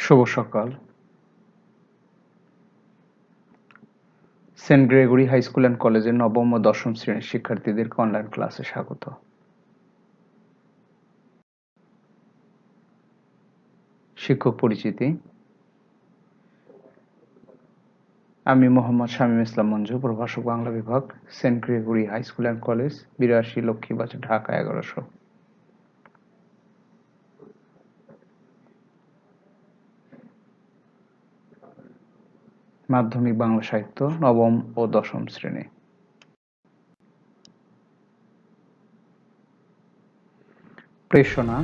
শুভ সকাল। Saint Gregory high school and কলেজের নবম ও দশম শ্রেণীর শিক্ষার্থীদেরকে অনলাইন ক্লাসে স্বাগত। শিক্ষক পরিচিতি। আমি মোহাম্মদ শামীম ইসলাম মঞ্জু, প্রভাষক বাংলা বিভাগ, Saint Gregory high school and college, ৮২ Lakshmibazar, Dhaka ১১০০। মাধ্যমিক বাংলা সাহিত্য, নবম ও দশম শ্রেণী। প্রেষণা।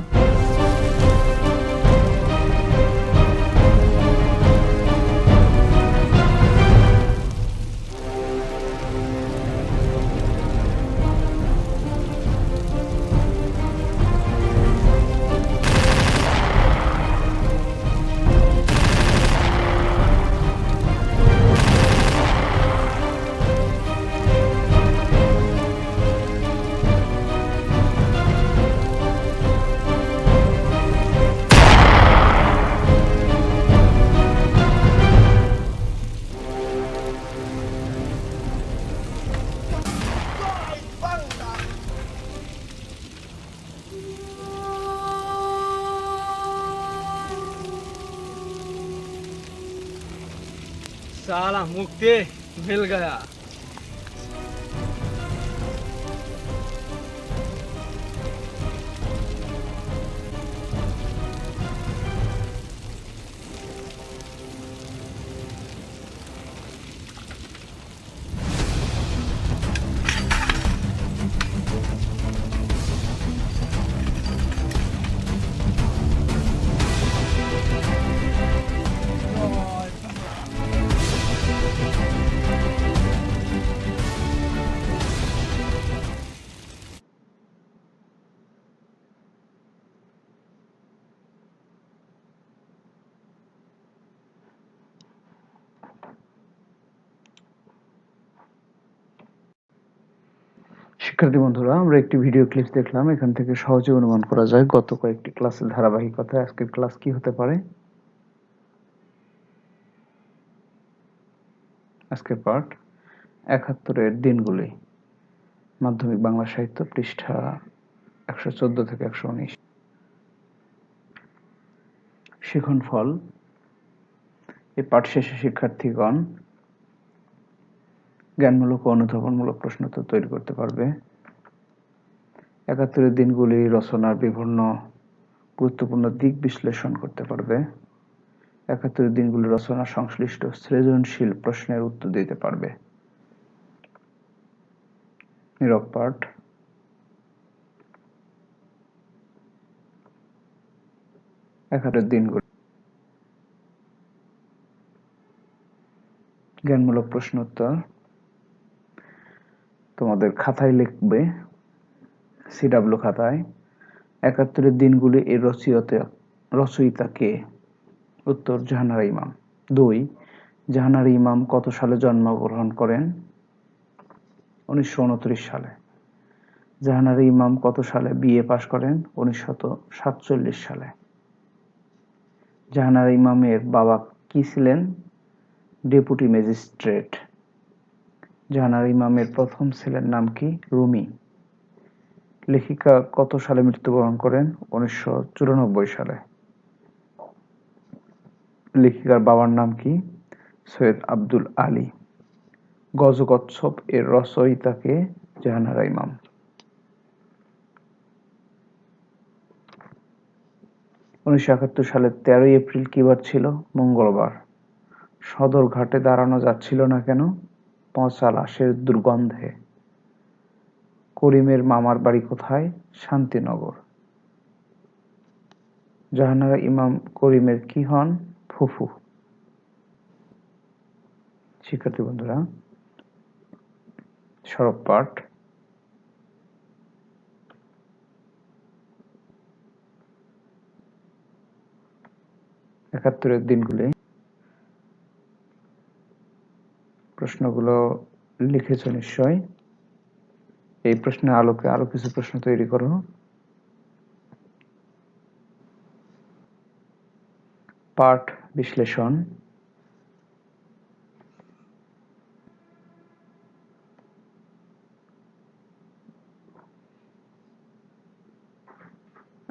साला मुक्ति मिल गया। শিক্ষার্থী বন্ধুরা, আমরা একটি ভিডিও ক্লিপ দেখলাম। এখান থেকে সহজে অনুমান করা যায় গত কয়েকটি ক্লাসের ধারাবাহিকতায় আজকের ক্লাস কি হতে পারে। আজকের পাঠ ৭১-এর দিনগুলি, মাধ্যমিক বাংলা সাহিত্য, পৃষ্ঠা ১১৪ থেকে ১১৯। শিখন ফল। এই পাঠ শেষে শিক্ষার্থীগণ জ্ঞানমূলক ও অনুধাবনমূলক প্রশ্নোত্তর তৈরি করতে পারবে। ৭১-এর দিনগুলি রচনার বিভিন্ন গুরুত্বপূর্ণ দিক বিশ্লেষণ করতে পারবে। ৭১-এর দিনগুলি রচনা সংশ্লিষ্ট সৃজনশীল প্রশ্নের উত্তর দিতে পারবে। নীরব পাঠ। ৭১-এর দিনগুলি জ্ঞানমূলক প্রশ্নোত্তর তোমাদের খাতায় লিখবে, সিডাব্লিউ খাতায়। ৭১-এর দিনগুলি এর রচয়িতা কে? উত্তর, জাহানারা ইমাম। ২. জাহানারা ইমাম কত সালে জন্মগ্রহণ করেন? ১৯২৯ সালে। জাহানারা ইমাম কত সালে বিএ পাশ করেন? ১৯৪৭ সালে। জাহানারা ইমামের বাবা কি ছিলেন? Deputy magistrate. জাহানারা ইমামের প্রথম ছেলের নাম কি? রুমি। লেখিকা কত সালে মৃত্যুবরণ করেন? ১৯৯৪ সালে। লেখিকার বাবার নাম কি? সৈয়দ আব্দুল আলী। গজকচ্ছপ এর রচয়িতা কে? জাহানারা ইমাম। ১৯৭১ সালের ১৩ এপ্রিল কি বার ছিল? মঙ্গলবার। সদরঘাটে দাঁড়ানো যাচ্ছিল না কেন? পচা লাশের দুর্গন্ধে। করিমের মামার বাড়ি কোথায়? শান্তিনগর। জাহানারা ইমাম করিমের কি হন? ফুফু। শিক্ষার্থী বন্ধুরা, সরব পাঠ। ৭১-এর দিনগুলি প্রশ্নগুলো লিখেছ নিশ্চয়। এই প্রশ্নের আলোকে আরো কিছু প্রশ্ন তৈরি করো। পাঠ বিশ্লেষণ।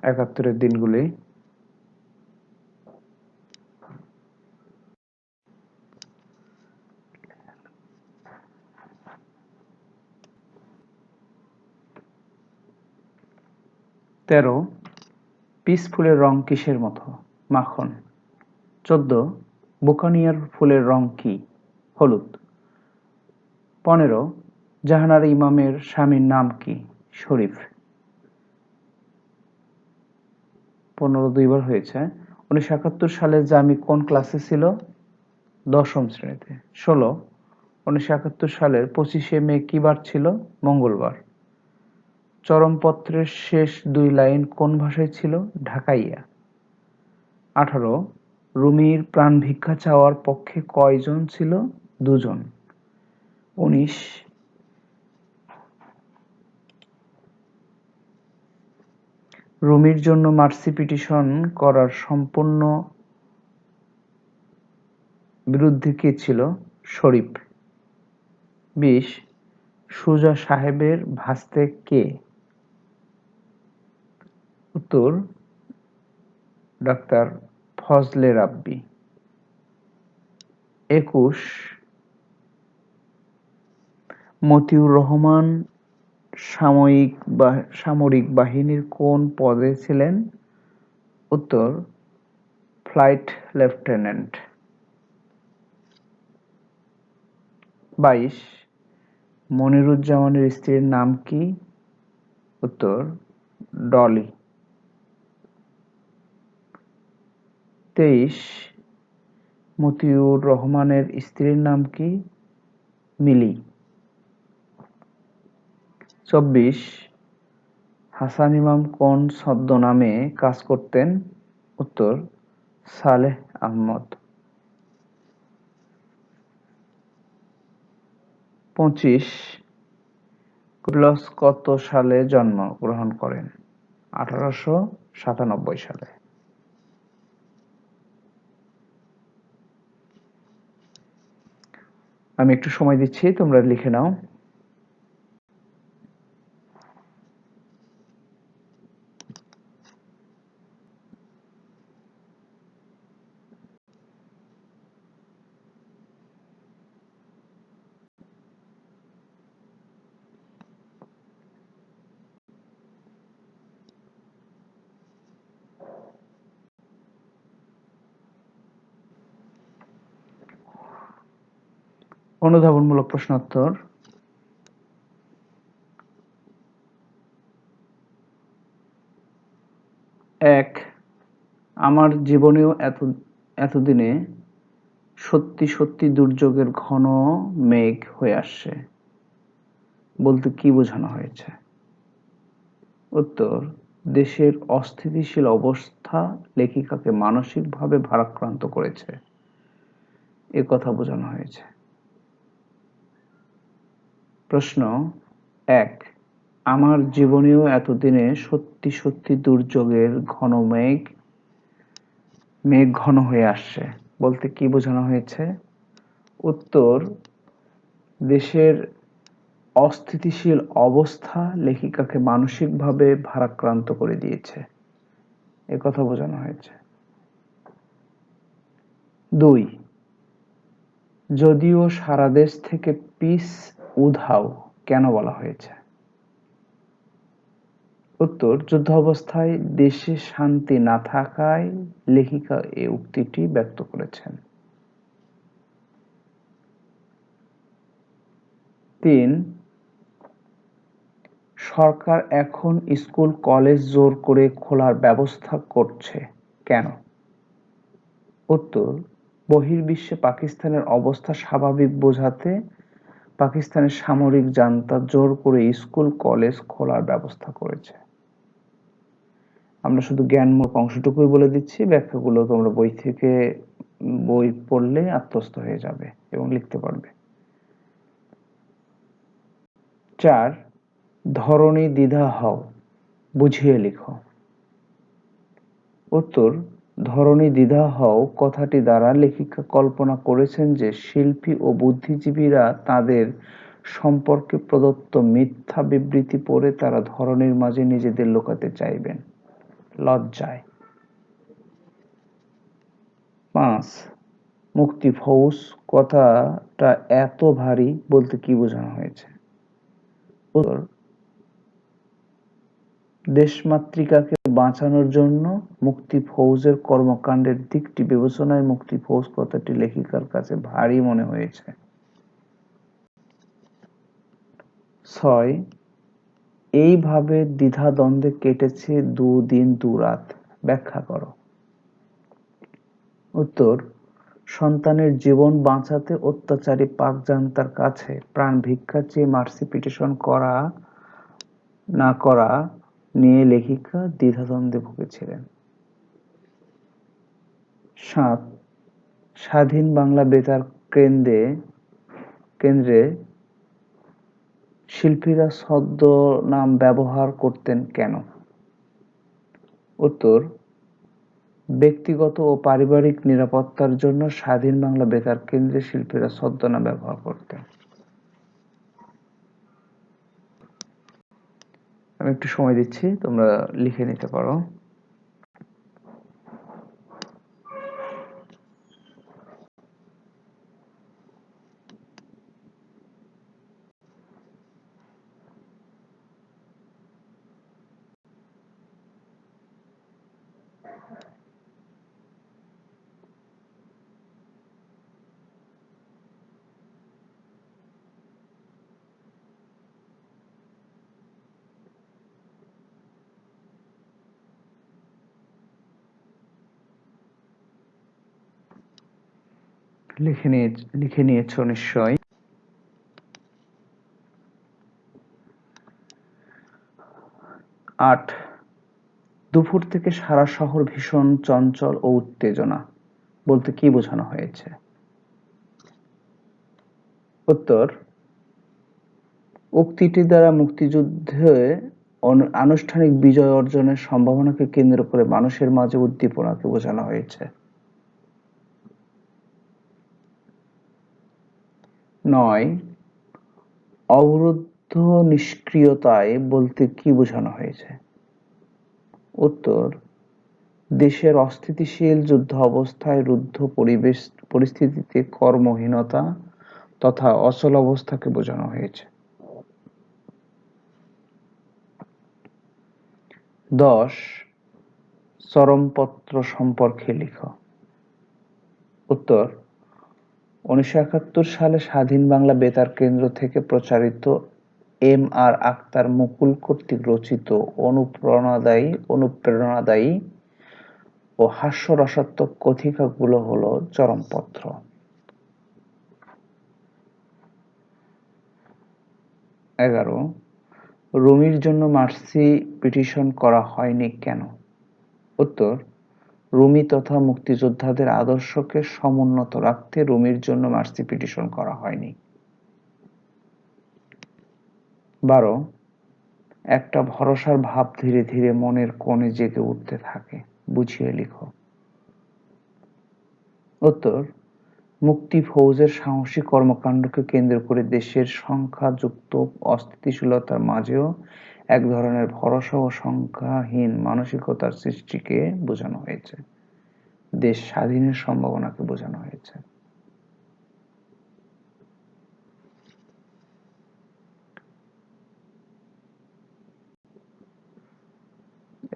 একাত্তরের দিনগুলি। তেরো, পিস ফুলের রং কিসের মতো? মাখন। 14, বুকানিয়ার ফুলের রং কি? হলুদ। 15, জাহানারা ইমামের স্বামীর নাম কি? শরীফ। 15 দুইবার হয়েছে। 1971 সালে জামি কোন ক্লাসে ছিল? 10ম শ্রেণীতে। 16, 1971 সালের 25শে মে কি বার ছিল? মঙ্গলবার। চরমপত্রের শেষ 2 লাইন কোন ভাষায় ছিল? ঢাকাইয়া। 18, রুমির প্রাণ ভিক্ষা চাওয়ার পক্ষে কয়জন ছিল? 2 জন। 19, রুমির জন্য মার্সি পিটিশন করার সম্পূর্ণ বিরুদ্ধে কে ছিল? শরীফ। 20, সুজা সাহেবের ভাস্তে কে? উত্তর, ডাক্তার ফজলে রাব্বি। 21, মতিউর রহমান সামরিক বাহিনীর কোন পদে ছিলেন? উত্তর, ফ্লাইট লেফটেন্যান্ট। 22, মনিরুজ্জামানের স্ত্রীর নাম কি? উত্তর, ডলি। 23, মতিউর রহমানের স্ত্রীর নাম কি? মিলি। 24, হাসান ইমাম কোন ছদ্মনামে কাজ করতেন? উত্তর, সালেহ আহমদ। 25, ক্লস কত সালে জন্মগ্রহণ করেন? 1897 সালে। আমি একটু সময় দিচ্ছি, তোমরা লিখে নাও। অনুধাবনমূলক প্রশ্নোত্তর। এক, আমার জীবনেও এতদিনে সত্যি সত্যি দুর্যোগের ঘন মেঘ হয়ে আসছে বলতে কি বোঝানো হয়েছে? উত্তর, দেশের অস্থিতিশীল অবস্থা লেখিকাকে মানসিকভাবে ভারাক্রান্ত করেছে, এ কথা বোঝানো হয়েছে। প্রশ্ন 1, আমার জীবনেও এতদিনে সত্যি সত্যি দুর্যোগের ঘন মেঘ ঘন হয়ে আসছে বলতে কি বোঝানো হয়েছে? উত্তর, দেশের অস্থিতিশীল অবস্থা লেখিকাকে মানসিকভাবে ভারাক্রান্ত করে দিয়েছে, এ কথা বোঝানো হয়েছে। 2, যদিও সারা দেশ থেকে পিস উধাও কেন বলা হয়েছে? উত্তর, যুদ্ধাবস্থায় দেশে শান্তি না থাকায় লেখিকা এই উক্তিটি ব্যক্ত করেছেন। 3, সরকার এখন স্কুল কলেজ জোর করে খোলার ব্যবস্থা করছে কেন? উত্তর, বহির্বিশ্বে পাকিস্তানের অবস্থা স্বাভাবিক বোঝাতে পাকিস্তানের সামরিক জান্তা জোর করে স্কুল কলেজ খোলার ব্যবস্থা করেছে। আমরা শুধু জ্ঞানমূলক অংশটুকুই বলে দিচ্ছি, ব্যাখ্যাগুলো তোমরা বই পড়লে আত্মস্থ হয়ে যাবে এবং লিখতে পারবে। 4, ধরনী দ্বিধা হও বুঝিয়ে লিখো। উত্তর, ধরনী দ্বিধা হও কথাটি দ্বারা লেখিকা কল্পনা করেছেন যে শিল্পী ও বুদ্ধিজীবীরা তাদের সম্পর্কে প্রদত্ত মিথ্যা বিবৃতি পড়ে তারা ধরনীর মাঝে নিজেদের লুকাতে চাইবেন লজ্জায়। 5 মুক্তি ফৌজ কথাটা এত ভারী বলতে কি বোঝানো হয়েছে? উত্তর দেশমাতৃকাকে বাঁচানোর জন্য মুক্তি ফৌজের কর্মকাণ্ডের দিকটি বিবেচনায় মুক্তি ফৌজ কথাটি লেখিকার কাছে ভারী মনে হয়েছে। 6 এইভাবে দ্বিধাদ্বন্দ্বে কেটেছে দুদিন দুরাত ব্যাখ্যা করো। উত্তর সন্তানের জীবন বাঁচাতে অত্যাচারী পাক জান্তার কাছে প্রাণ ভিক্ষা চেয়ে মার্সি পিটিশন করা না করা নিয়ে লেখিকা দ্বিধাদ্বন্দ্বে ভুগেছিলেন। 7 স্বাধীন বাংলা বেতার কেন্দ্রে শিল্পীরা ছদ্মনাম ব্যবহার করতেন কেন? উত্তর ব্যক্তিগত ও পারিবারিক নিরাপত্তার জন্য স্বাধীন বাংলা বেতার কেন্দ্রে শিল্পীরা ছদ্মনাম ব্যবহার করতেন। আমি একটু সময় দিচ্ছি, তোমরা লিখে নিতে পারো। লিখে নিয়েছো নিশ্চয়। 8 দুপুর থেকে সারা শহর ভীষণ চঞ্চল ও উত্তেজনা বলতে কি বোঝানো হয়েছে? উত্তর উক্তিটি দ্বারা মুক্তিযুদ্ধে আনুষ্ঠানিক বিজয় অর্জনের সম্ভাবনাকে কেন্দ্র করে মানুষের মাঝে উদ্দীপনাকে বোঝানো হয়েছে। 9 অবরুদ্ধ নিষ্ক্রিয়তায় বলতে কি বোঝানো হয়েছে? উত্তর দেশের অস্থিতিশীল যুদ্ধ অবস্থায় রুদ্ধ পরিস্থিতিতে কর্মহীনতা তথা অচল অবস্থাকে বোঝানো হয়েছে। 10 চরমপত্র সম্পর্কে লিখো। উত্তর 1971 সালে স্বাধীন বাংলা বেতার কেন্দ্র থেকে প্রচারিত M.R. আখতার মুকুল কর্তৃক রচিত অনুপ্রেরণাদায়ী ও হাস্যরসাত্মক কথিকাগুলো হলো চরমপত্র। 11 রুমির জন্য মার্সি পিটিশন করা হয়নি কেন? উত্তর রুমি তথা মুক্তিযোদ্ধাদের আদর্শকে সমুন্নত রাখতে রুমির জন্য মার্সি পিটিশন করা হয়নি। 12 একটা ভরসার ভাব ধীরে ধীরে মনের কোণে জেগে উঠতে থাকে বুঝিয়ে লিখো। উত্তর মুক্তি ফৌজের সাহসী কর্মকাণ্ডকে কেন্দ্র করে দেশের সংখ্যাযুক্ত অস্থিতিশীলতার মাঝেও এক ধরনের ভরসা ও সংখ্যাহীন মানসিকতার সৃষ্টিকে বোঝানো হয়েছে। দেশ স্বাধীনের সম্ভাবনাকে বোঝানো হয়েছে।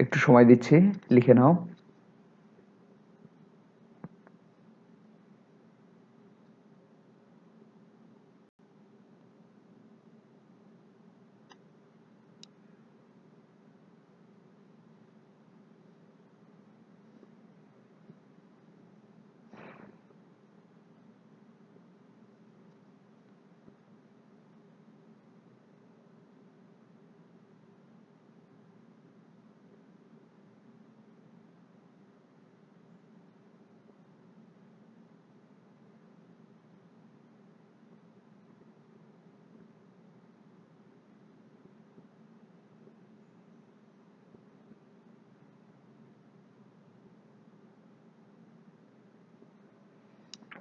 একটু সময় দিচ্ছি, লিখে নাও।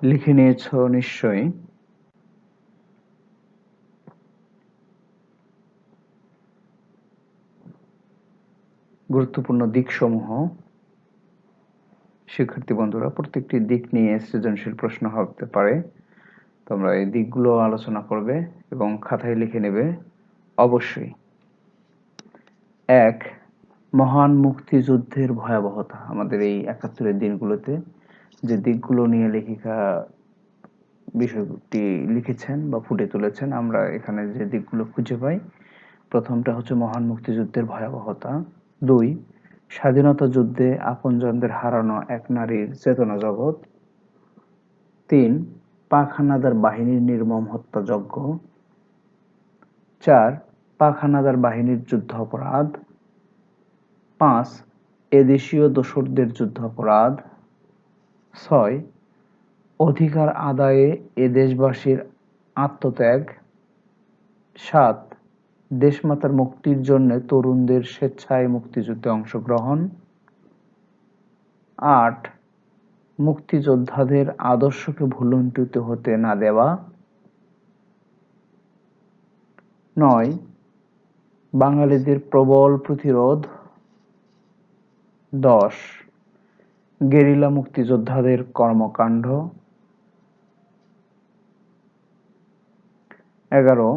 লিখে নিয়েছ নিশ্চয়ই। গুরুত্বপূর্ণ দিকসমূহ। শিক্ষার্থী বন্ধুরা, প্রত্যেকটি দিক নিয়ে সৃজনশীল প্রশ্ন হতে পারে। তোমরা এই দিকগুলো আলোচনা করবে এবং খাতায় লিখে নেবে অবশ্যই। 1. মহান মুক্তিযুদ্ধের ভয়াবহতা। আমাদের এই ৭১-এর দিনগুলোতে যে দিকগুলো নিয়ে লেখিকা বিষয়টি লিখেছেন বা ফুটে তুলেছেন, আমরা এখানে যে দিকগুলো খুঁজে পাই, প্রথমটা হচ্ছে মহান মুক্তিযুদ্ধের ভয়াবহতা। 2. স্বাধীনতা যুদ্ধে আপনজনদের হারানো এক নারীর চেতনা জগৎ। 3. পাক হানাদার বাহিনীর নির্মম হত্যাযজ্ঞ। 4. পাক হানাদার বাহিনীর যুদ্ধ অপরাধ। 5. এদেশীয় দোসরদের যুদ্ধ অপরাধ। 6. অধিকার আদায়ে এ দেশবাসীর আত্মত্যাগ। 7. দেশমাতার মুক্তির জন্য তরুণদের স্বেচ্ছায় মুক্তিযুদ্ধে অংশগ্রহণ। 8. মুক্তিযোদ্ধাদের আদর্শকে ভুলুণ্ঠিত হতে না দেওয়া। 9. বাঙালিদের প্রবল প্রতিরোধ। 10. গেরিলা মুক্তিযোদ্ধাদের কর্মকাণ্ড। 11.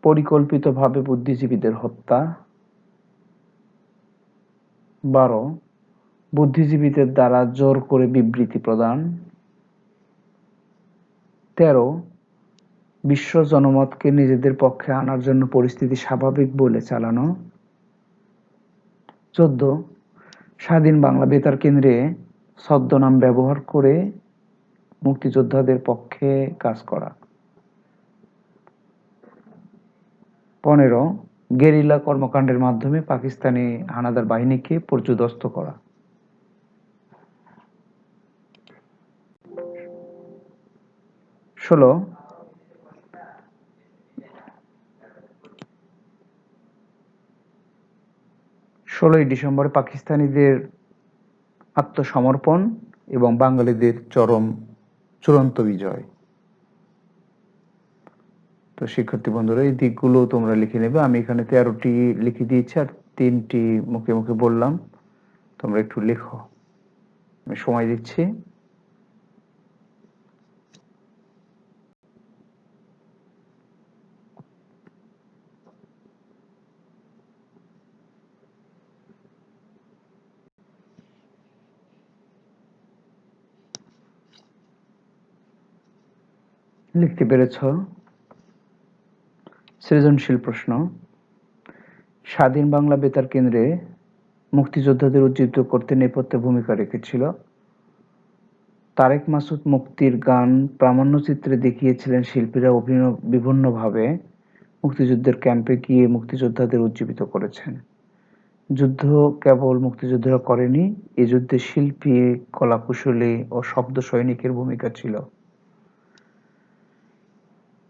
পরিকল্পিতভাবে বুদ্ধিজীবীদের হত্যা। 12. বুদ্ধিজীবীদের দ্বারা জোর করে বিবৃতি প্রদান। 13. বিশ্ব জনমতকে নিজেদের পক্ষে আনার জন্য পরিস্থিতি স্বাভাবিক বলে চালানো। 14. স্বাধীন বাংলা বেতার কেন্দ্রে ছদ্মনাম ব্যবহার করে মুক্তিযোদ্ধাদের পক্ষে কাজ করা। 15. গেরিলা কর্মকাণ্ডের মাধ্যমে পাকিস্তানি হানাদার বাহিনীকে পর্যুদস্ত করা। 16. 16ই ডিসেম্বর পাকিস্তানিদের আত্মসমর্পণ এবং বাঙালিদের চূড়ান্ত বিজয়। তো শিক্ষার্থী বন্ধুরা, এই দিকগুলো তোমরা লিখে নেবে। আমি এখানে 13টি লিখে দিয়েছি আর 3টি মুখে মুখে বললাম, তোমরা একটু লেখো। আমি সময় দিচ্ছি। লিখতে পেরেছ? সৃজনশীল প্রশ্ন। স্বাধীন বাংলা বেতার কেন্দ্রে মুক্তিযোদ্ধাদের উজ্জীবিত করতে নেপথ্যে ভূমিকা রেখেছিল তারেক মাসুদ। মুক্তির গান প্রামাণ্যচিত্রে দেখিয়েছিলেন শিল্পীরা বিভিন্নভাবে মুক্তিযুদ্ধের ক্যাম্পে গিয়ে মুক্তিযোদ্ধাদের উজ্জীবিত করেছেন। যুদ্ধ কেবল মুক্তিযোদ্ধারা করেনি, এ যুদ্ধে শিল্পী, কলাকুশলী ও শব্দ সৈনিকের ভূমিকা ছিল।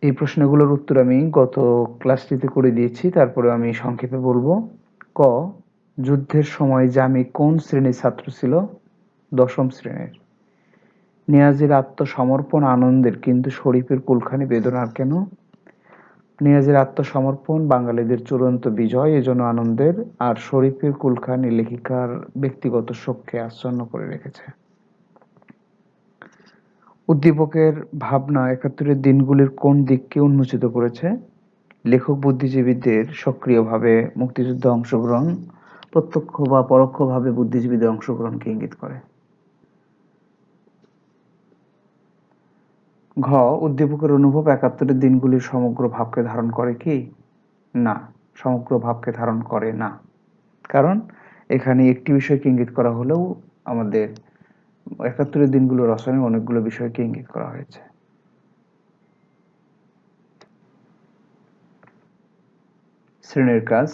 এই প্রশ্নগুলোর উত্তর আমি গত ক্লাসটিতে করে দিয়েছি, তারপরে আমি সংক্ষেপে বলবো। ক. যুদ্ধের সময় জামি কোন শ্রেণীর ছাত্র ছিল? 10ম শ্রেণীর। নিয়াজের আত্মসমর্পণ আনন্দের, কিন্তু শরীফের কুলখানি বেদনার কেন? নিয়াজের আত্মসমর্পণ বাঙালিদের চূড়ান্ত বিজয়, এজন্য আনন্দের, আর শরীফের কুলখানি লেখিকার ব্যক্তিগত শোককে আচ্ছন্ন করে রেখেছে। উদ্দীপকের ভাবনা ৭১-এর দিনগুলির কোন দিককে উন্মোচিত করেছে? লেখক বুদ্ধিজীবীদের সক্রিয়ভাবে মুক্তিযুদ্ধে অংশগ্রহণ প্রত্যক্ষ বা পরোক্ষভাবে বুদ্ধিজীবীদের অংশগ্রহণকে ইঙ্গিত করে। ঘ. উদ্দীপকের অনুভব ৭১-এর দিনগুলির সমগ্র ভাবকে ধারণ করে কি? না, সমগ্র ভাবকে ধারণ করে না। কারণ এখানে একটি বিষয়কে ইঙ্গিত করা হলেও আমাদের ৭১-এর দিনগুলো রচনায় অনেকগুলো বিষয়কে ইঙ্গিত করা হয়েছে। শ্রেণীর কাজ।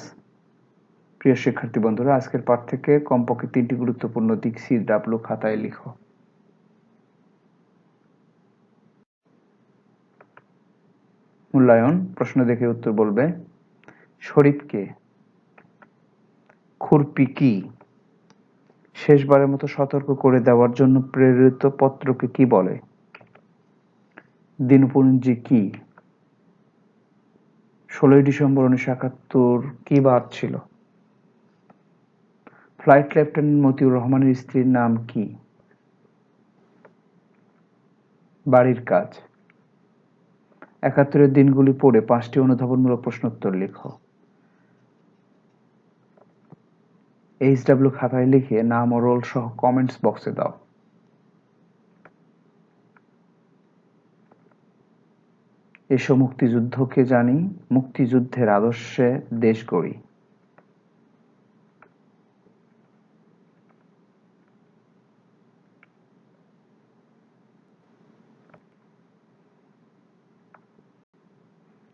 প্রিয় শিক্ষার্থী বন্ধুরা, আজকের পাঠ থেকে কমপক্ষে 3টি গুরুত্বপূর্ণ দিক CW খাতায় লিখো। মূল্যায়ন। প্রশ্ন দেখে উত্তর বলবে। শরীফকে খুরপি কি? শেষবারের মতো সতর্ক করে দেওয়ার জন্য প্রেরিত পত্রকে কি বলে? দিনপঞ্জি কি? 16ই ডিসেম্বর 1971 কি বার ছিল? ফ্লাইট লেফটেন্যান্ট মতিউর রহমানের স্ত্রীর নাম কি? বাড়ির কাজ। 71-এর দিনগুলি পড়ে 5টি অনুধাবনমূলক প্রশ্নোত্তর লিখো। HW খাতায় লিখে নাম ও রোল সহ কমেন্টস বক্সে দাও। এসো মুক্তিযুদ্ধকে জানি, মুক্তিযুদ্ধের আদর্শে দেশ গড়ি।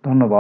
ধন্যবাদ।